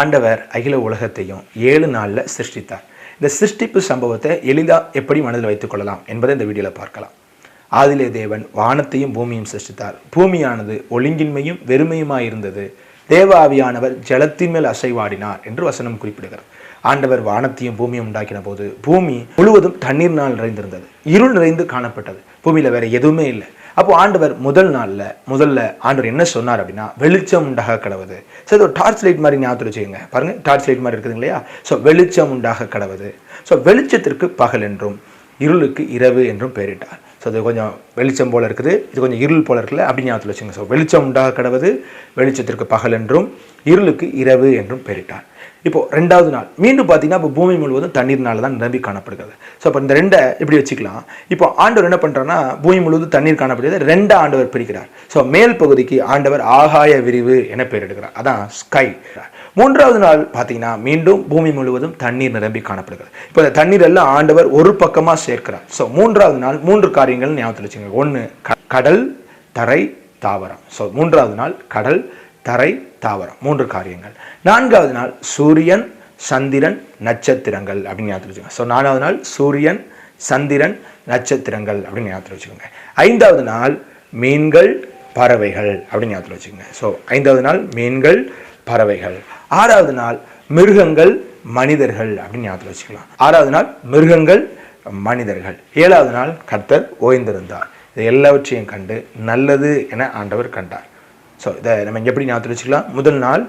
ஆண்டவர் அகில உலகத்தையும் 7 நாளில் சிருஷ்டித்தார். இந்த சிருஷ்டிப்பு சம்பவத்தை எளிதாக எப்படி மனதில் வைத்துக் கொள்ளலாம் என்பதை இந்த வீடியோவில் பார்க்கலாம். ஆதிலே தேவன் வானத்தையும் பூமியும் சிருஷ்டித்தார். பூமியானது ஒழுங்கின்மையும் வெறுமையுமாய் இருந்தது. தேவ ஆவியானவர் ஜலத்தின் மேல் அசைவாடினார் என்று வசனம் குறிப்பிடுகிறார். ஆண்டவர் வானத்தையும் பூமியும் உண்டாக்கின போது பூமி முழுவதும் தண்ணீர்னால் நிறைந்திருந்தது. இருள் நிறைந்து காணப்பட்டது. பூமியில் வேற எதுவுமே இல்லை. அப்போ ஆண்டவர் முதல்ல ஆண்டவர் என்ன சொன்னார் அப்படின்னா, வெளிச்சம் உண்டாக கடவுது. ஸோ இது ஒரு டார்ச் லைட் மாதிரி ஞாபகத்தில் வச்சுக்கோங்க. பாருங்க, டார்ச் லைட் மாதிரி இருக்குது இல்லையா? ஸோ வெளிச்சம் உண்டாக கடவுது. ஸோ வெளிச்சத்திற்கு பகல் என்றும் இருளுக்கு இரவு என்றும் பெயரிட்டார். ஸோ இது கொஞ்சம் வெளிச்சம் போல இருக்குது, இது கொஞ்சம் இருள் போல இருக்குல்ல, அப்படி ஞாபகத்தில் வச்சுங்க. ஸோ வெளிச்சம் உண்டாக கடவுது, வெளிச்சத்திற்கு பகல் என்றும் இருளுக்கு இரவு என்றும் பெயரிட்டார். இப்போ 2வது நாள் மீண்டும் பார்த்தீங்கன்னா இப்போ பூமி முழுவதும் தண்ணீர்னால தான் நிரம்பி காணப்படுகிறது. ஸோ இப்போ இந்த 2 இப்படி வச்சுக்கலாம். இப்போ ஆண்டவர் என்ன பண்ணுறாருன்னா, பூமி முழுவதும் தண்ணீர் காணப்படுகிறது. 2 ஆண்டவர் பிரிக்கிறார். ஸோ மேல் பகுதிக்கு ஆண்டவர் ஆகாய விரிவு என பெயரிடுகிறார், அதான் ஸ்கை. 3வது நாள் பார்த்தீங்கன்னா மீண்டும் பூமி முழுவதும் தண்ணீர் நிரம்பி காணப்படுகிறது. இப்போ இந்த தண்ணீர் எல்லாம் ஆண்டவர் ஒரு பக்கமாக சேர்க்கிறார். ஸோ 3வது நாள் 3 காரியங்கள் ஞாபகத்தில் வச்சுங்க. 1 கடல், தரை, தாவரம். ஸோ 3வது நாள் கடல், தரை, தாவரம், 3 காரியங்கள். 4வது நாள் சூரியன், சந்திரன், நட்சத்திரங்கள் அப்படின்னு ஞாபகத்தில் வச்சுக்கோங்க. ஸோ 4வது நாள் சூரியன், சந்திரன், நட்சத்திரங்கள் அப்படின்னு ஞாபகத்தில் வச்சுக்கோங்க. 5வது நாள் மீன்கள், பறவைகள் அப்படின்னு ஞாபகத்தில் வச்சுக்கோங்க. ஸோ 5வது நாள் மீன்கள், பறவைகள். 6வது நாள் மிருகங்கள், மனிதர்கள் அப்படின்னு ஞாபகத்தில் வச்சுக்கலாம். 6வது நாள் மிருகங்கள், மனிதர்கள். 7வது நாள் கர்த்தர் ஓய்ந்திருந்தார். இது எல்லாவற்றையும் கண்டு நல்லது என ஆண்டவர் கண்டார். ஸோ இதை நம்ம எப்படி ஞாபகத்தில் வச்சுக்கலாம்? முதல் நாள்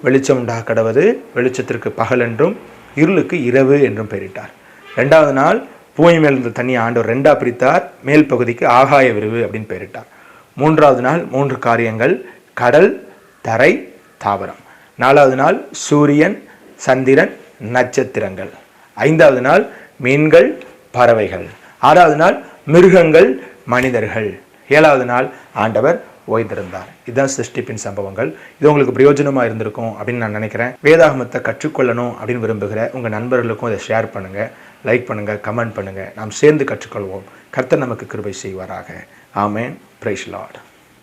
வெளிச்சம் உண்டாக கடவுது, வெளிச்சத்திற்கு பகல் என்றும் இருளுக்கு இரவு என்றும் பெயரிட்டார். 2வது நாள் பூமி மேல் இருந்த தண்ணியை ஆண்டவர் 2ஆக பிரித்தார். மேல் பகுதிக்கு ஆகாய விரிவு அப்படின்னு பெயரிட்டார். 3வது நாள் 3 காரியங்கள், கடல், தரை, தாவரம். 4வது நாள் சூரியன், சந்திரன், நட்சத்திரங்கள். 5வது நாள் மீன்கள், பறவைகள். 6வது நாள் மிருகங்கள், மனிதர்கள். 7வது நாள் ஆண்டவர் ஓய்ந்திருந்தார். இதுதான் சிருஷ்டிப்பின் சம்பவங்கள். இது உங்களுக்கு பிரயோஜனமாக இருந்திருக்கும் அப்படின்னு நான் நினைக்கிறேன். வேதாகமத்தை கற்றுக்கொள்ளணும் அப்படின்னு விரும்புகிற உங்கள் நண்பர்களுக்கும் இதை ஷேர் பண்ணுங்கள், லைக் பண்ணுங்கள், கமெண்ட் பண்ணுங்கள். நாம் சேர்ந்து கற்றுக்கொள்வோம். கர்த்தர் நமக்கு கிருபை செய்வாராக. ஆமென். Praise the Lord.